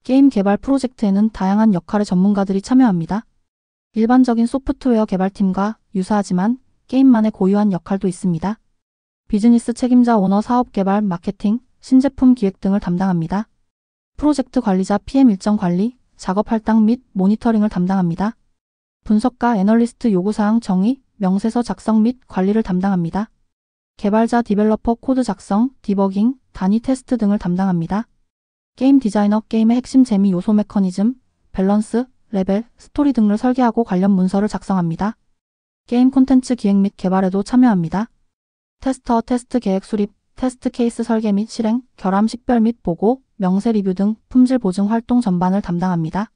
게임 개발 프로젝트에는 다양한 역할의 전문가들이 참여합니다. 일반적인 소프트웨어 개발팀과 유사하지만 게임만의 고유한 역할도 있습니다. 비즈니스 책임자 오너 사업 개발, 마케팅, 신제품 기획 등을 담당합니다. 프로젝트 관리자 PM 일정 관리, 작업 할당 및 모니터링을 담당합니다. 분석가 애널리스트 요구사항 정의, 명세서 작성 및 관리를 담당합니다. 개발자 디벨로퍼 코드 작성, 디버깅, 단위 테스트 등을 담당합니다. 게임 디자이너 게임의 핵심 재미 요소 메커니즘, 밸런스, 레벨, 스토리 등을 설계하고 관련 문서를 작성합니다. 게임 콘텐츠 기획 및 개발에도 참여합니다. 테스터 테스트 계획 수립, 테스트 케이스 설계 및 실행, 결함 식별 및 보고, 명세 리뷰 등 품질 보증 활동 전반을 담당합니다.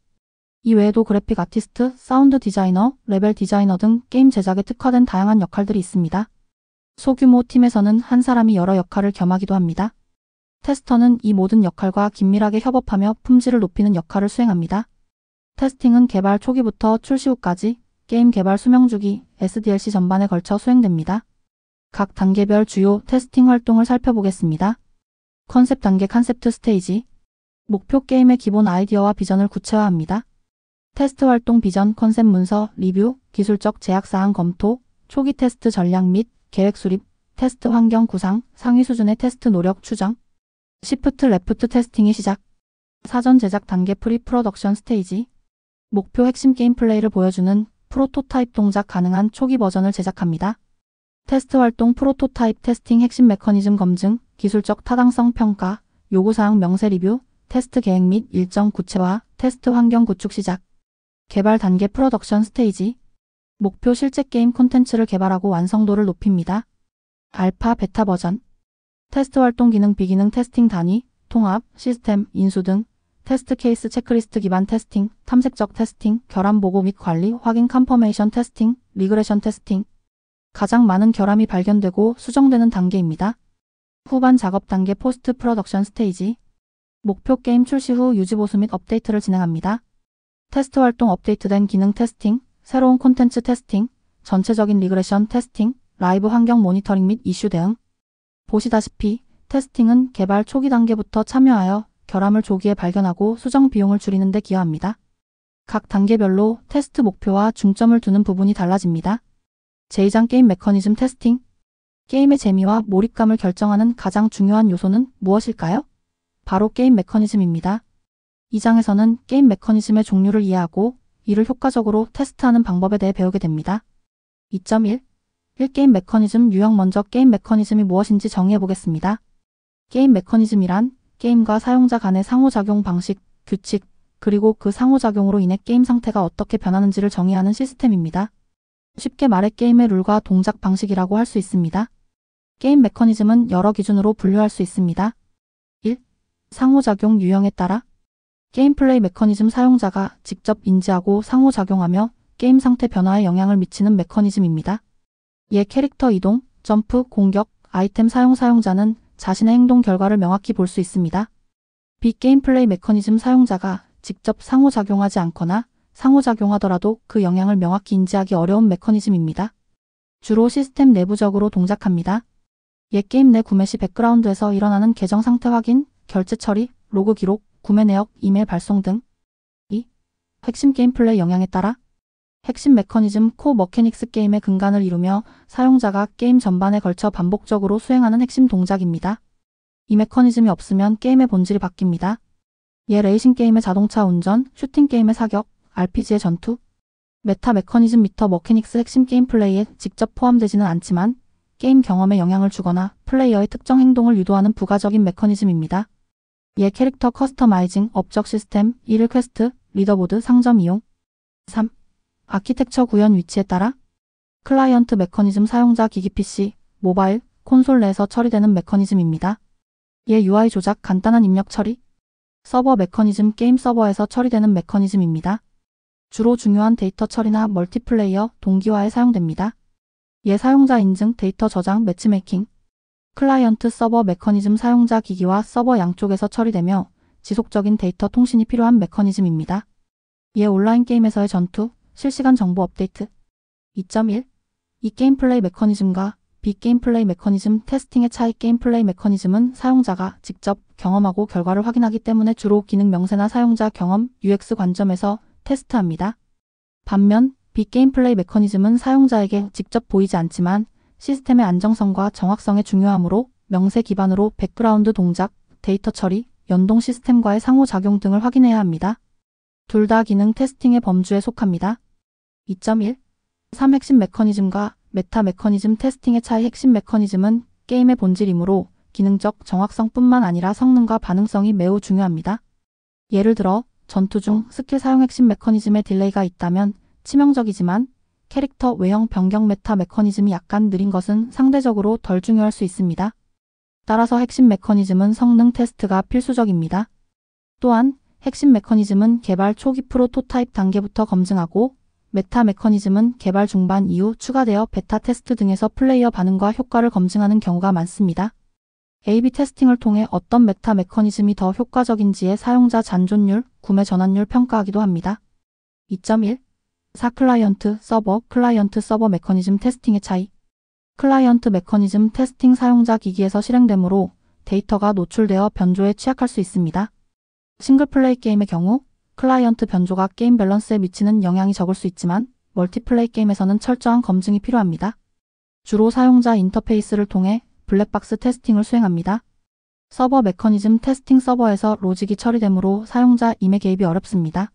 이 외에도 그래픽 아티스트, 사운드 디자이너, 레벨 디자이너 등 게임 제작에 특화된 다양한 역할들이 있습니다. 소규모 팀에서는 한 사람이 여러 역할을 겸하기도 합니다. 테스터는 이 모든 역할과 긴밀하게 협업하며 품질을 높이는 역할을 수행합니다. 테스팅은 개발 초기부터 출시 후까지 게임 개발 수명주기, SDLC 전반에 걸쳐 수행됩니다. 각 단계별 주요 테스팅 활동을 살펴보겠습니다. 컨셉 단계 컨셉트 스테이지. 목표 게임의 기본 아이디어와 비전을 구체화합니다. 테스트 활동 비전, 컨셉 문서, 리뷰, 기술적 제약사항 검토, 초기 테스트 전략 및 계획 수립, 테스트 환경 구상, 상위 수준의 테스트 노력 추정. 시프트 레프트 테스팅이 시작. 사전 제작 단계 프리 프로덕션 스테이지. 목표 핵심 게임 플레이를 보여주는 프로토타입 동작 가능한 초기 버전을 제작합니다. 테스트 활동 프로토타입 테스팅 핵심 메커니즘 검증, 기술적 타당성 평가, 요구사항 명세 리뷰, 테스트 계획 및 일정 구체화, 테스트 환경 구축 시작. 개발 단계 프로덕션 스테이지. 목표 실제 게임 콘텐츠를 개발하고 완성도를 높입니다. 알파, 베타 버전. 테스트 활동 기능 비기능 테스팅 단위, 통합, 시스템, 인수 등 테스트 케이스 체크리스트 기반 테스팅, 탐색적 테스팅, 결함 보고 및 관리, 확인 컨퍼메이션 테스팅, 리그레션 테스팅. 가장 많은 결함이 발견되고 수정되는 단계입니다. 후반 작업 단계 포스트 프로덕션 스테이지. 목표 게임 출시 후 유지 보수 및 업데이트를 진행합니다. 테스트 활동 업데이트된 기능 테스팅, 새로운 콘텐츠 테스팅, 전체적인 리그레션 테스팅, 라이브 환경 모니터링 및 이슈 대응. 보시다시피 테스팅은 개발 초기 단계부터 참여하여 결함을 조기에 발견하고 수정 비용을 줄이는 데 기여합니다. 각 단계별로 테스트 목표와 중점을 두는 부분이 달라집니다. 제2장 게임 메커니즘 테스팅. 게임의 재미와 몰입감을 결정하는 가장 중요한 요소는 무엇일까요? 바로 게임 메커니즘입니다. 이 장에서는 게임 메커니즘의 종류를 이해하고 이를 효과적으로 테스트하는 방법에 대해 배우게 됩니다. 2.1. 1게임 메커니즘 유형. 먼저 게임 메커니즘이 무엇인지 정의해 보겠습니다. 게임 메커니즘이란 게임과 사용자 간의 상호작용 방식, 규칙, 그리고 그 상호작용으로 인해 게임 상태가 어떻게 변하는지를 정의하는 시스템입니다. 쉽게 말해 게임의 룰과 동작 방식이라고 할 수 있습니다. 게임 메커니즘은 여러 기준으로 분류할 수 있습니다. 1. 상호작용 유형에 따라 게임 플레이 메커니즘. 사용자가 직접 인지하고 상호작용하며 게임 상태 변화에 영향을 미치는 메커니즘입니다. 예 캐릭터 이동, 점프, 공격, 아이템 사용. 사용자는 자신의 행동 결과를 명확히 볼 수 있습니다. B. 게임 플레이 메커니즘. 사용자가 직접 상호작용하지 않거나 상호작용하더라도 그 영향을 명확히 인지하기 어려운 메커니즘입니다. 주로 시스템 내부적으로 동작합니다. 예 게임 내 구매 시 백그라운드에서 일어나는 계정 상태 확인, 결제 처리, 로그 기록, 구매 내역, 이메일 발송 등. 2. 핵심 게임 플레이 영향에 따라 핵심 메커니즘 코어 머케닉스. 게임의 근간을 이루며 사용자가 게임 전반에 걸쳐 반복적으로 수행하는 핵심 동작입니다. 이 메커니즘이 없으면 게임의 본질이 바뀝니다. 예 레이싱 게임의 자동차 운전, 슈팅 게임의 사격, RPG의 전투. 메타 메커니즘. 미터 머케닉스. 핵심 게임 플레이에 직접 포함되지는 않지만 게임 경험에 영향을 주거나 플레이어의 특정 행동을 유도하는 부가적인 메커니즘입니다. 예 캐릭터 커스터마이징, 업적 시스템, 1일 퀘스트, 리더보드, 상점 이용. 3. 아키텍처 구현 위치에 따라 클라이언트 메커니즘. 사용자 기기 PC, 모바일, 콘솔 내에서 처리되는 메커니즘입니다. 예 UI 조작, 간단한 입력 처리. 서버 메커니즘. 게임 서버에서 처리되는 메커니즘입니다. 주로 중요한 데이터 처리나 멀티플레이어, 동기화에 사용됩니다. 예 사용자 인증, 데이터 저장, 매치메이킹. 클라이언트 서버 메커니즘. 사용자 기기와 서버 양쪽에서 처리되며 지속적인 데이터 통신이 필요한 메커니즘입니다. 예 온라인 게임에서의 전투, 실시간 정보 업데이트. 2.1. 이 게임 플레이 메커니즘과 빅게임 플레이 메커니즘. 테스팅의 차이. 게임 플레이 메커니즘은 사용자가 직접 경험하고 결과를 확인하기 때문에 주로 기능 명세나 사용자 경험, UX 관점에서 테스트합니다. 반면 빅게임 플레이 메커니즘은 사용자에게 직접 보이지 않지만 시스템의 안정성과 정확성에 중요하므로 명세 기반으로 백그라운드 동작, 데이터 처리, 연동 시스템과의 상호작용 등을 확인해야 합니다. 둘 다 기능 테스팅의 범주에 속합니다. 2.1. 3. 핵심 메커니즘과 메타 메커니즘 테스팅의 차이. 핵심 메커니즘은 게임의 본질이므로 기능적 정확성뿐만 아니라 성능과 반응성이 매우 중요합니다. 예를 들어 전투 중 스킬 사용 핵심 메커니즘에 딜레이가 있다면 치명적이지만 캐릭터 외형 변경 메타 메커니즘이 약간 느린 것은 상대적으로 덜 중요할 수 있습니다. 따라서 핵심 메커니즘은 성능 테스트가 필수적입니다. 또한 핵심 메커니즘은 개발 초기 프로토타입 단계부터 검증하고 메타 메커니즘은 개발 중반 이후 추가되어 베타 테스트 등에서 플레이어 반응과 효과를 검증하는 경우가 많습니다. A/B 테스팅을 통해 어떤 메타 메커니즘이 더 효과적인지의 사용자 잔존율, 구매 전환율 평가하기도 합니다. 2.1. 4. 클라이언트 서버 메커니즘 테스팅의 차이. 클라이언트 메커니즘 테스팅 사용자 기기에서 실행되므로 데이터가 노출되어 변조에 취약할 수 있습니다. 싱글플레이 게임의 경우 클라이언트 변조가 게임 밸런스에 미치는 영향이 적을 수 있지만 멀티플레이 게임에서는 철저한 검증이 필요합니다. 주로 사용자 인터페이스를 통해 블랙박스 테스팅을 수행합니다. 서버 메커니즘 테스팅 서버에서 로직이 처리되므로 사용자 임의 개입이 어렵습니다.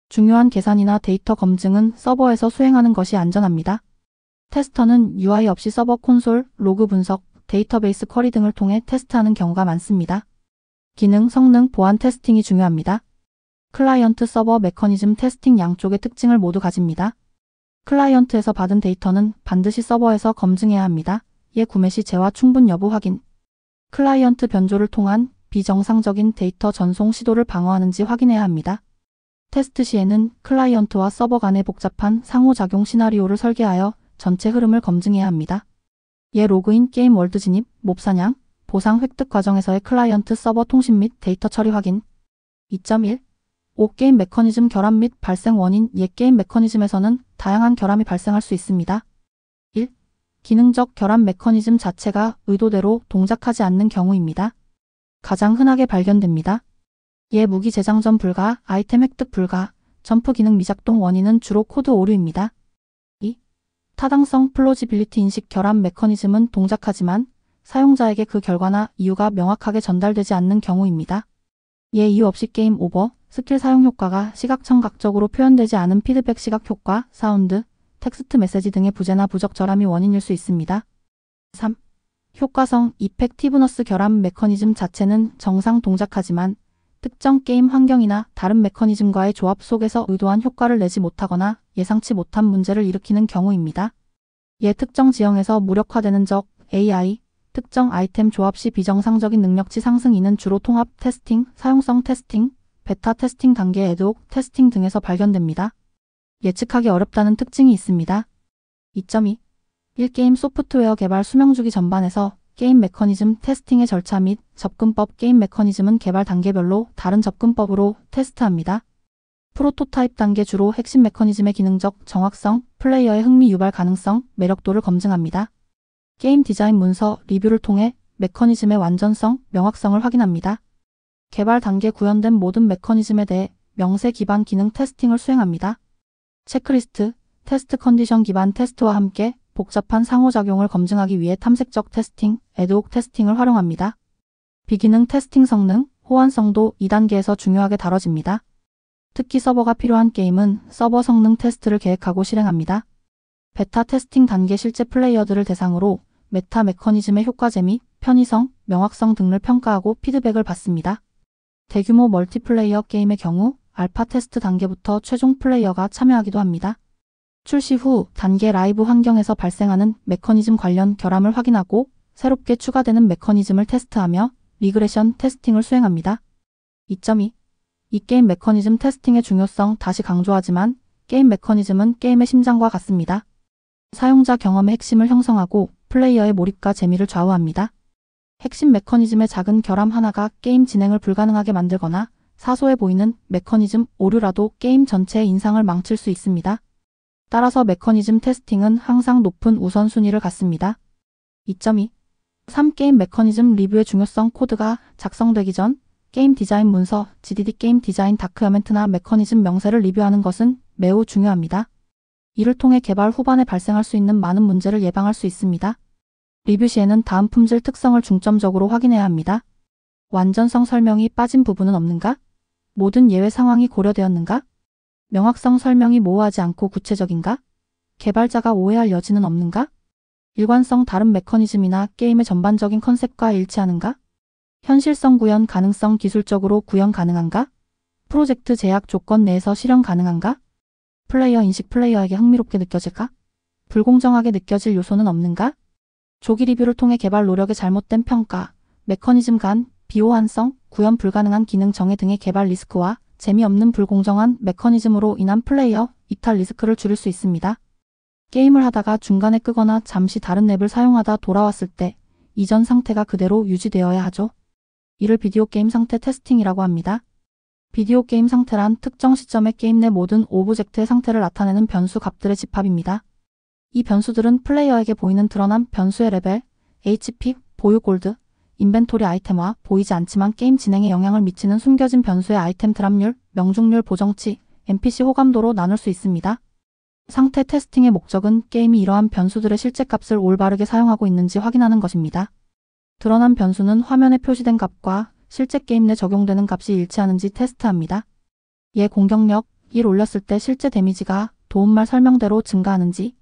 중요한 계산이나 데이터 검증은 서버에서 수행하는 것이 안전합니다. 테스터는 UI 없이 서버 콘솔, 로그 분석, 데이터베이스 쿼리 등을 통해 테스트하는 경우가 많습니다. 기능, 성능, 보안 테스팅이 중요합니다. 클라이언트 서버 메커니즘 테스팅 양쪽의 특징을 모두 가집니다. 클라이언트에서 받은 데이터는 반드시 서버에서 검증해야 합니다. 예 구매 시 재화 충분 여부 확인. 클라이언트 변조를 통한 비정상적인 데이터 전송 시도를 방어하는지 확인해야 합니다. 테스트 시에는 클라이언트와 서버 간의 복잡한 상호작용 시나리오를 설계하여 전체 흐름을 검증해야 합니다. 예 로그인, 게임 월드 진입, 몹 사냥, 보상 획득 과정에서의 클라이언트 서버 통신 및 데이터 처리 확인. 2.1. 5. 게임 메커니즘 결함 및 발생 원인. 예 게임 메커니즘에서는 다양한 결함이 발생할 수 있습니다. 1. 기능적 결함 메커니즘 자체가 의도대로 동작하지 않는 경우입니다. 가장 흔하게 발견됩니다. 예 무기 재장전 불가, 아이템 획득 불가, 점프 기능 미작동. 원인은 주로 코드 오류입니다. 2. 타당성 플로지빌리티 인식. 결함 메커니즘은 동작하지만 사용자에게 그 결과나 이유가 명확하게 전달되지 않는 경우입니다. 예 이유 없이 게임 오버, 스킬 사용 효과가 시각청각적으로 표현되지 않은 피드백 시각 효과, 사운드, 텍스트 메시지 등의 부재나 부적절함이 원인일 수 있습니다. 3. 효과성 이펙티브너스. 결함 메커니즘 자체는 정상 동작하지만 특정 게임 환경이나 다른 메커니즘과의 조합 속에서 의도한 효과를 내지 못하거나 예상치 못한 문제를 일으키는 경우입니다. 예 특정 지형에서 무력화되는 적, AI, 특정 아이템 조합 시 비정상적인 능력치 상승. 이는 주로 통합 테스팅, 사용성 테스팅, 베타 테스팅 단계 애드옥 테스팅 등에서 발견됩니다. 예측하기 어렵다는 특징이 있습니다. 2.2. 1게임 소프트웨어 개발 수명주기 전반에서 게임 메커니즘 테스팅의 절차 및 접근법. 게임 메커니즘은 개발 단계별로 다른 접근법으로 테스트합니다. 프로토타입 단계 주로 핵심 메커니즘의 기능적 정확성, 플레이어의 흥미 유발 가능성, 매력도를 검증합니다. 게임 디자인 문서, 리뷰를 통해 메커니즘의 완전성, 명확성을 확인합니다. 개발 단계 구현된 모든 메커니즘에 대해 명세 기반 기능 테스팅을 수행합니다. 체크리스트, 테스트 컨디션 기반 테스트와 함께 복잡한 상호작용을 검증하기 위해 탐색적 테스팅, 애드옥 테스팅을 활용합니다. 비기능 테스팅. 성능, 호환성도 2단계에서 중요하게 다뤄집니다. 특히 서버가 필요한 게임은 서버 성능 테스트를 계획하고 실행합니다. 베타 테스팅 단계 실제 플레이어들을 대상으로 메타 메커니즘의 효과재 및 편의성, 명확성 등을 평가하고 피드백을 받습니다. 대규모 멀티플레이어 게임의 경우 알파 테스트 단계부터 최종 플레이어가 참여하기도 합니다. 출시 후 단계 라이브 환경에서 발생하는 메커니즘 관련 결함을 확인하고 새롭게 추가되는 메커니즘을 테스트하며 리그레션 테스팅을 수행합니다. 2.2. 이 게임 메커니즘 테스팅의 중요성 다시 강조하지만 게임 메커니즘은 게임의 심장과 같습니다. 사용자 경험의 핵심을 형성하고 플레이어의 몰입과 재미를 좌우합니다. 핵심 메커니즘의 작은 결함 하나가 게임 진행을 불가능하게 만들거나 사소해 보이는 메커니즘 오류라도 게임 전체의 인상을 망칠 수 있습니다. 따라서 메커니즘 테스팅은 항상 높은 우선순위를 갖습니다. 2.2. 3. 게임 메커니즘 리뷰의 중요성. 코드가 작성되기 전 게임 디자인 문서, GDD 게임 디자인 다큐멘트나 메커니즘 명세를 리뷰하는 것은 매우 중요합니다. 이를 통해 개발 후반에 발생할 수 있는 많은 문제를 예방할 수 있습니다. 리뷰 시에는 다음 품질 특성을 중점적으로 확인해야 합니다. 완전성 설명이 빠진 부분은 없는가? 모든 예외 상황이 고려되었는가? 명확성 설명이 모호하지 않고 구체적인가? 개발자가 오해할 여지는 없는가? 일관성 다른 메커니즘이나 게임의 전반적인 컨셉과 일치하는가? 현실성 구현 가능성 기술적으로 구현 가능한가? 프로젝트 제약 조건 내에서 실현 가능한가? 플레이어 인식 플레이어에게 흥미롭게 느껴질까? 불공정하게 느껴질 요소는 없는가? 조기 리뷰를 통해 개발 노력의 잘못된 평가, 메커니즘 간 비호환성, 구현 불가능한 기능 정해 등의 개발 리스크와 재미없는 불공정한 메커니즘으로 인한 플레이어 이탈 리스크를 줄일 수 있습니다. 게임을 하다가 중간에 끄거나 잠시 다른 앱을 사용하다 돌아왔을 때 이전 상태가 그대로 유지되어야 하죠. 이를 비디오 게임 상태 테스팅이라고 합니다. 비디오 게임 상태란 특정 시점에 게임 내 모든 오브젝트의 상태를 나타내는 변수 값들의 집합입니다. 이 변수들은 플레이어에게 보이는 드러난 변수의 레벨, HP, 보유 골드, 인벤토리 아이템과 보이지 않지만 게임 진행에 영향을 미치는 숨겨진 변수의 아이템 드랍률, 명중률 보정치, NPC 호감도로 나눌 수 있습니다. 상태 테스팅의 목적은 게임이 이러한 변수들의 실제 값을 올바르게 사용하고 있는지 확인하는 것입니다. 드러난 변수는 화면에 표시된 값과 실제 게임 내 적용되는 값이 일치하는지 테스트합니다. 얘 공격력 1 올렸을 때 실제 데미지가 도움말 설명대로 증가하는지,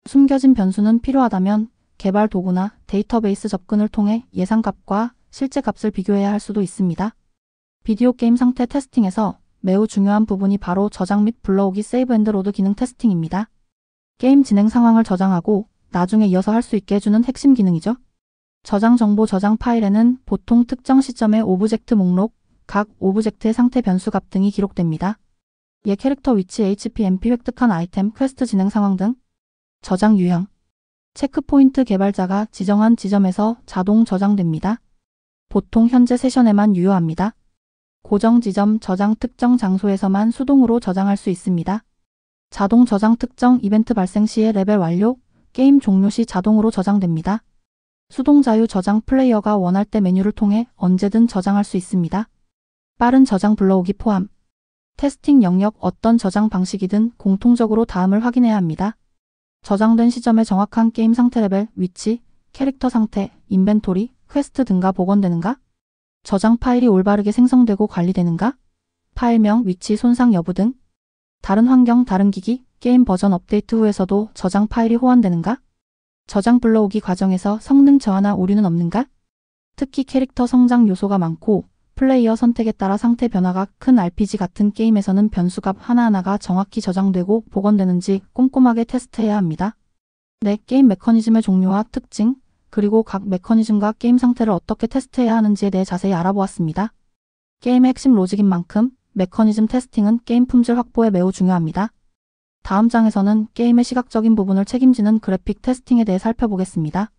숨겨진 변수는 필요하다면 개발 도구나 데이터베이스 접근을 통해 예상값과 실제 값을 비교해야 할 수도 있습니다. 비디오 게임 상태 테스팅에서 매우 중요한 부분이 바로 저장 및 불러오기 세이브 앤드 로드 기능 테스팅입니다. 게임 진행 상황을 저장하고 나중에 이어서 할 수 있게 해주는 핵심 기능이죠. 저장 정보 저장 파일에는 보통 특정 시점의 오브젝트 목록, 각 오브젝트의 상태 변수 값 등이 기록됩니다. 얘 캐릭터 위치, HP, MP 획득한 아이템, 퀘스트 진행 상황 등. 저장 유형. 체크포인트 개발자가 지정한 지점에서 자동 저장됩니다. 보통 현재 세션에만 유효합니다. 고정 지점 저장 특정 장소에서만 수동으로 저장할 수 있습니다. 자동 저장 특정 이벤트 발생 시에 레벨 완료, 게임 종료 시 자동으로 저장됩니다. 수동 자유 저장 플레이어가 원할 때 메뉴를 통해 언제든 저장할 수 있습니다. 빠른 저장 불러오기 포함. 테스팅 영역 어떤 저장 방식이든 공통적으로 다음을 확인해야 합니다. 저장된 시점의 정확한 게임 상태 레벨, 위치, 캐릭터 상태, 인벤토리, 퀘스트 등과 복원되는가? 저장 파일이 올바르게 생성되고 관리되는가? 파일명, 위치, 손상 여부 등. 다른 환경, 다른 기기, 게임 버전 업데이트 후에서도 저장 파일이 호환되는가? 저장 불러오기 과정에서 성능 저하나 오류는 없는가? 특히 캐릭터 성장 요소가 많고 플레이어 선택에 따라 상태 변화가 큰 RPG 같은 게임에서는 변수값 하나하나가 정확히 저장되고 복원되는지 꼼꼼하게 테스트해야 합니다. 네, 게임 메커니즘의 종류와 특징, 그리고 각 메커니즘과 게임 상태를 어떻게 테스트해야 하는지에 대해 자세히 알아보았습니다. 게임의 핵심 로직인 만큼 메커니즘 테스팅은 게임 품질 확보에 매우 중요합니다. 다음 장에서는 게임의 시각적인 부분을 책임지는 그래픽 테스팅에 대해 살펴보겠습니다.